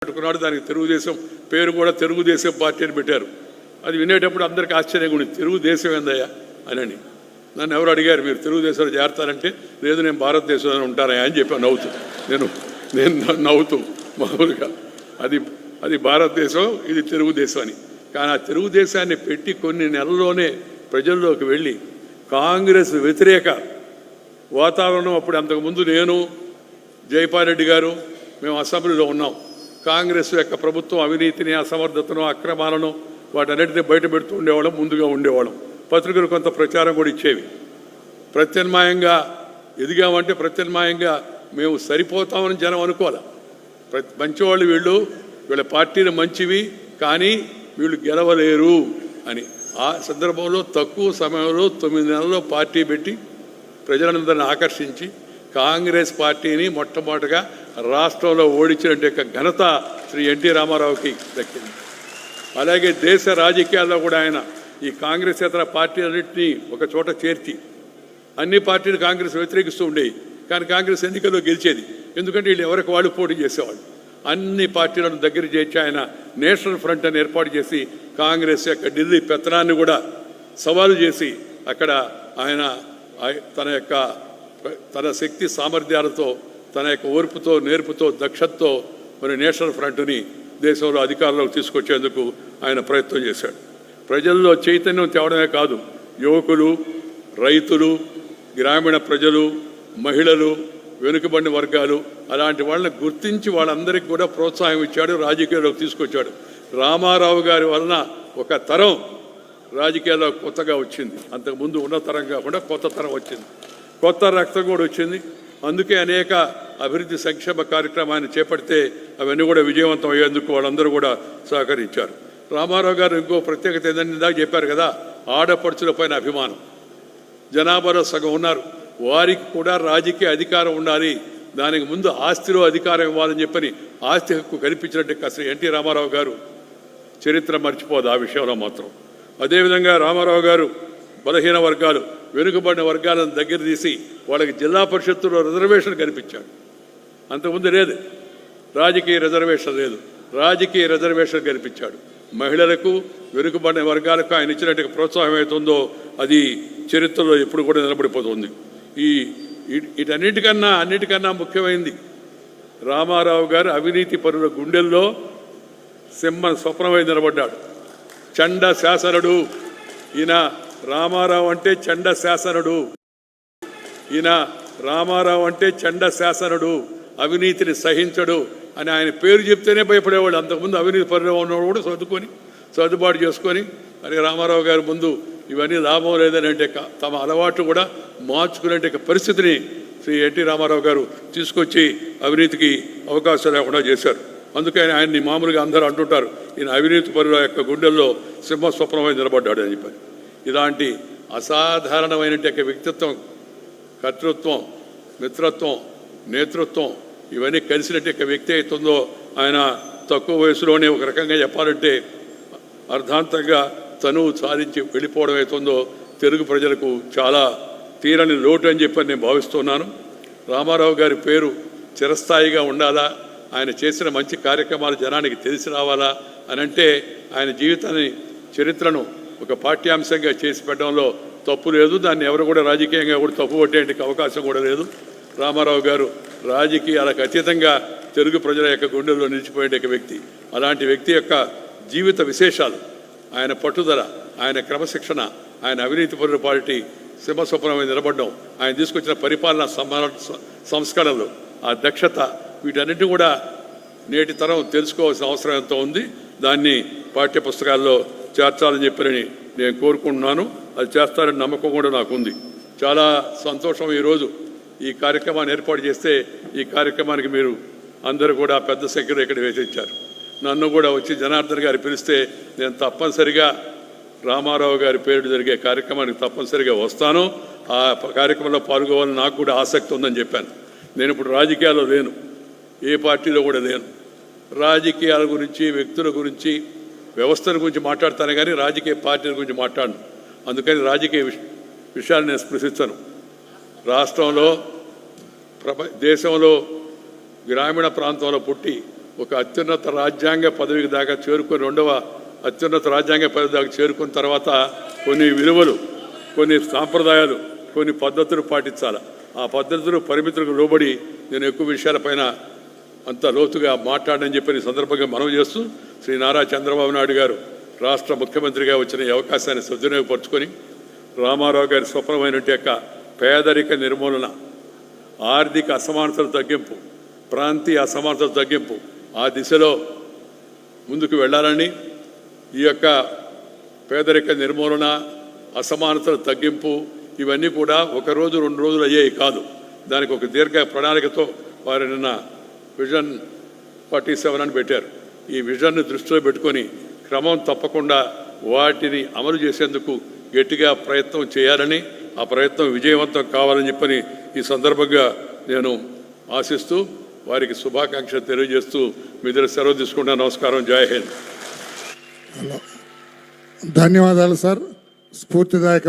పెట్టుకున్నాడు. దానికి తెలుగుదేశం పేరు కూడా తెలుగుదేశం పార్టీ అని పెట్టారు. అది వినేటప్పుడు అందరికీ ఆశ్చర్యంగా ఉంది, తెలుగుదేశం ఏందయ్యా అని. నన్ను ఎవరు అడిగారు మీరు తెలుగుదేశంలో చేరతారంటే, లేదు నేను భారతదేశంలో ఉంటానయ్యా అని చెప్పి నవ్వుతూ నేను నవ్వుతూ మామూలుగా అది భారతదేశం, ఇది తెలుగుదేశం అని. కానీ ఆ తెలుగుదేశాన్ని పెట్టి కొన్ని నెలల్లోనే ప్రజల్లోకి వెళ్ళి కాంగ్రెస్ వ్యతిరేక వాతావరణం, అప్పుడు అంతకుముందు నేను జైపాల్ రెడ్డి గారు మేము అసెంబ్లీలో ఉన్నాం. కాంగ్రెస్ యొక్క ప్రభుత్వం అవినీతిని, అసమర్థతను, అక్రమాలను వాటన్నిటిని బయట పెడుతూ ఉండేవాళ్ళం, ముందుగా ఉండేవాళ్ళం. పత్రికలు కొంత ప్రచారం కూడా ఇచ్చేవి. ప్రత్యామ్నాయంగా ఎదిగామంటే ప్రత్యామ్నాయంగా మేము సరిపోతామని జనం అనుకోవాలి. మంచివాళ్ళు వీళ్ళ పార్టీలు మంచివి, కానీ వీళ్ళు గెలవలేరు అని. ఆ సందర్భంలో తక్కువ సమయంలో 9 నెలల్లో పార్టీ పెట్టి ప్రజలందరిని ఆకర్షించి కాంగ్రెస్ పార్టీని మొట్టమొదటిగా రాష్ట్రంలో ఓడించిన ఘనత శ్రీ ఎన్టీ రామారావుకి దక్కింది. అలాగే దేశ రాజకీయాల్లో కూడా ఆయన ఈ కాంగ్రెస్ ఇతర పార్టీలన్నింటినీ ఒక చోట చేర్చి, అన్ని పార్టీలు కాంగ్రెస్ వ్యతిరేకిస్తూ ఉండేవి, కానీ కాంగ్రెస్ ఎన్నికల్లో గెలిచేది. ఎందుకంటే వీళ్ళు ఎవరికి వాళ్ళు పోటీ చేసేవాళ్ళు. అన్ని పార్టీలను దగ్గర చేర్చి ఆయన నేషనల్ ఫ్రంట్ అని ఏర్పాటు చేసి కాంగ్రెస్ యొక్క ఢిల్లీ పెత్తనాన్ని కూడా సవాలు చేసి అక్కడ ఆయన తన శక్తి సామర్థ్యాలతో, తన యొక్క ఓర్పుతో, నేర్పుతో, దక్షతతో మరి నేషనల్ ఫ్రంట్ని దేశంలో అధికారంలోకి తీసుకొచ్చేందుకు ఆయన ప్రయత్నం చేశాడు. ప్రజల్లో చైతన్యం తేవడమే కాదు, యువకులు, రైతులు, గ్రామీణ ప్రజలు, మహిళలు, వెనుకబడిన వర్గాలు, అలాంటి వాళ్ళని గుర్తించి వాళ్ళందరికీ కూడా ప్రోత్సాహం ఇచ్చాడు, రాజకీయాల్లోకి తీసుకొచ్చాడు. రామారావు గారి వలన ఒక తరం రాజకీయాల్లో కొత్తగా వచ్చింది. అంతకుముందు ఉన్న తరం కాకుండా కొత్త తరం వచ్చింది, కొత్త రక్తం కూడా వచ్చింది. అందుకే అనేక అభివృద్ధి సంక్షేమ కార్యక్రమాన్ని చేపడితే అవన్నీ కూడా విజయవంతం అయ్యేందుకు వాళ్ళందరూ కూడా సహకరించారు. రామారావు గారు ఇంకో ప్రత్యేకత ఏంటంటే, ఇందాక చెప్పారు కదా, ఆడపడుచుల పైన అభిమానం. జనాభాలో సగం ఉన్నారు, వారికి కూడా రాజకీయ అధికారం ఉండాలి, దానికి ముందు ఆస్తిలో అధికారం ఇవ్వాలని చెప్పని ఆస్తి హక్కు కల్పించినట్టు అసలు ఎన్టీ రామారావు గారు చరిత్ర మర్చిపోదు ఆ విషయంలో మాత్రం. అదేవిధంగా రామారావు గారు బలహీన వర్గాలు, వెనుకబడిన వర్గాలను దగ్గర తీసి వాళ్ళకి జిల్లా పరిషత్తులో రిజర్వేషన్ కల్పించాడు. అంతకుముందు లేదు, రాజకీయ రిజర్వేషన్ లేదు, రాజకీయ రిజర్వేషన్ కల్పించాడు. మహిళలకు, వెనుకబడిన వర్గాలకు ఆయన ఇచ్చినట్టు ప్రోత్సాహం అవుతుందో అది చరిత్రలో ఎప్పుడు కూడా నిలబడిపోతుంది. అన్నిటికన్నా ముఖ్యమైనది, రామారావు గారు అవినీతి పరుల గుండెల్లో సింహ స్వప్నమై నిలబడ్డాడు. చండ శాసనుడు ఈయన. రామారావు అంటే చండ శాసనుడు. ఈయన రామారావు అంటే చండ శాసనుడు, అవినీతిని సహించడు అని ఆయన పేరు చెప్తేనే భయపడేవాళ్ళు. అంతకుముందు అవినీతి పరులు ఉన్నవాడు కూడా సర్దుబాటు చేసుకొని, మరి రామారావు గారి ముందు ఇవన్నీ లాభం లేదని అంటే తమ అలవాటు కూడా మార్చుకునే పరిస్థితిని శ్రీ ఎన్టీ రామారావు గారు తీసుకొచ్చి అవినీతికి అవకాశం లేకుండా చేశారు. అందుకని ఆయన్ని మామూలుగా అందరూ అంటుంటారు, ఈయన అవినీతి పరుల యొక్క గుండెల్లో సింహస్వప్నమై నిలబడ్డాడు అని చెప్పారు. ఇలాంటి అసాధారణమైన వ్యక్తిత్వం, కర్తృత్వం, మిత్రత్వం, నేతృత్వం ఇవన్నీ కలిసినట్టు వ్యక్తి అవుతుందో ఆయన తక్కువ వయసులోనే ఒక రకంగా చెప్పాలంటే అర్ధాంతంగా తనువు సాధించి వెళ్ళిపోవడం అవుతుందో తెలుగు ప్రజలకు చాలా తీరని లోటు అని చెప్పి నేను భావిస్తున్నాను. రామారావు గారి పేరు చిరస్థాయిగా ఉండాలా, ఆయన చేసిన మంచి కార్యక్రమాలు జనానికి తెలిసి రావాలా అని అంటే ఆయన జీవితాన్ని, చరిత్రను ఒక పాఠ్యాంశంగా చేసి పెట్టడంలో తప్పు లేదు. దాన్ని ఎవరు కూడా రాజకీయంగా కూడా తప్పు పట్టేందుకు అవకాశం కూడా లేదు. రామారావు గారు రాజకీయాలకు అతీతంగా తెలుగు ప్రజల యొక్క గుండెల్లో నిలిచిపోయే వ్యక్తి. అలాంటి వ్యక్తి యొక్క జీవిత విశేషాలు, ఆయన పట్టుదల, ఆయన క్రమశిక్షణ, ఆయన అవినీతి పరుల పార్టీ సింహస్వప్నమై నిలబడడం, ఆయన తీసుకొచ్చిన పరిపాలన సంస్కరణలు, ఆ దక్షత, వీటన్నిటిని కూడా నేటి తరం తెలుసుకోవాల్సిన అవసరం ఎంతో ఉంది. దాన్ని పాఠ్యపుస్తకాల్లో చేర్చాలని చెప్పని నేను కోరుకుంటున్నాను. అది చేస్తారని నమ్మకం కూడా నాకు ఉంది. చాలా సంతోషం, ఈరోజు ఈ కార్యక్రమాన్ని ఏర్పాటు చేస్తే ఈ కార్యక్రమానికి మీరు అందరూ కూడా పెద్ద సంఖ్యలో ఇక్కడ వేసించారు. నన్ను కూడా వచ్చి జనార్దన్ గారు పిలిస్తే నేను తప్పనిసరిగా రామారావు గారి పేరు జరిగే కార్యక్రమానికి తప్పనిసరిగా వస్తాను. ఆ కార్యక్రమంలో పాల్గొవాలని నాకు కూడా ఆసక్తి ఉందని చెప్పాను. నేను ఇప్పుడు రాజకీయాల్లో లేను, ఏ పార్టీలో కూడా లేను. రాజకీయాల గురించి, వ్యక్తుల గురించి, వ్యవస్థల గురించి మాట్లాడతాను కానీ రాజకీయ పార్టీల గురించి మాట్లాడను. అందుకని రాజకీయ విషయాలు నేను స్పృశించను. రాష్ట్రంలో, దేశంలో, గ్రామీణ ప్రాంతంలో పుట్టి ఒక అత్యున్నత రాజ్యాంగ పదవికి దాకా చేరుకొని రెండవ అత్యున్నత రాజ్యాంగ పదవి దాకా చేరుకున్న తర్వాత కొన్ని విలువలు, కొన్ని సాంప్రదాయాలు, కొన్ని పద్ధతులు పాటించాలి. ఆ పద్ధతులు పరిమితులకు లోబడి నేను ఎక్కువ విషయాలపైన అంత లోతుగా మాట్లాడని చెప్పి ఈ సందర్భంగా మనవి చేస్తూ శ్రీ నారా చంద్రబాబు నాయుడు గారు రాష్ట్ర ముఖ్యమంత్రిగా వచ్చిన ఈ అవకాశాన్ని సద్వినియోగపరుచుకొని రామారావు గారి స్వప్నమైన యొక్క పేదరిక నిర్మూలన, ఆర్థిక అసమానతల తగ్గింపు, ప్రాంతీయ అసమానతల తగ్గింపు ఆ దిశలో ముందుకు వెళ్ళాలని, ఈ యొక్క పేదరిక నిర్మూలన, అసమానతల తగ్గింపు ఇవన్నీ కూడా ఒక రోజు 2 రోజులు అయ్యేవి కాదు. దానికి ఒక దీర్ఘ ప్రణాళికతో వారు నిన్న విజన్ 47 అని పెట్టారు. ఈ విజన్ని దృష్టిలో పెట్టుకొని క్రమం తప్పకుండా వాటిని అమలు చేసేందుకు గట్టిగా ప్రయత్నం చేయాలని, ఆ ప్రయత్నం విజయవంతం కావాలని చెప్పని ఈ సందర్భంగా నేను ఆశిస్తూ వారికి శుభాకాంక్షలు తెలియజేస్తూ మీ దగ్గర సెలవు తీసుకుంటా. నమస్కారం. జై హింద్. ధన్యవాదాలు సార్. స్ఫూర్తిదాయక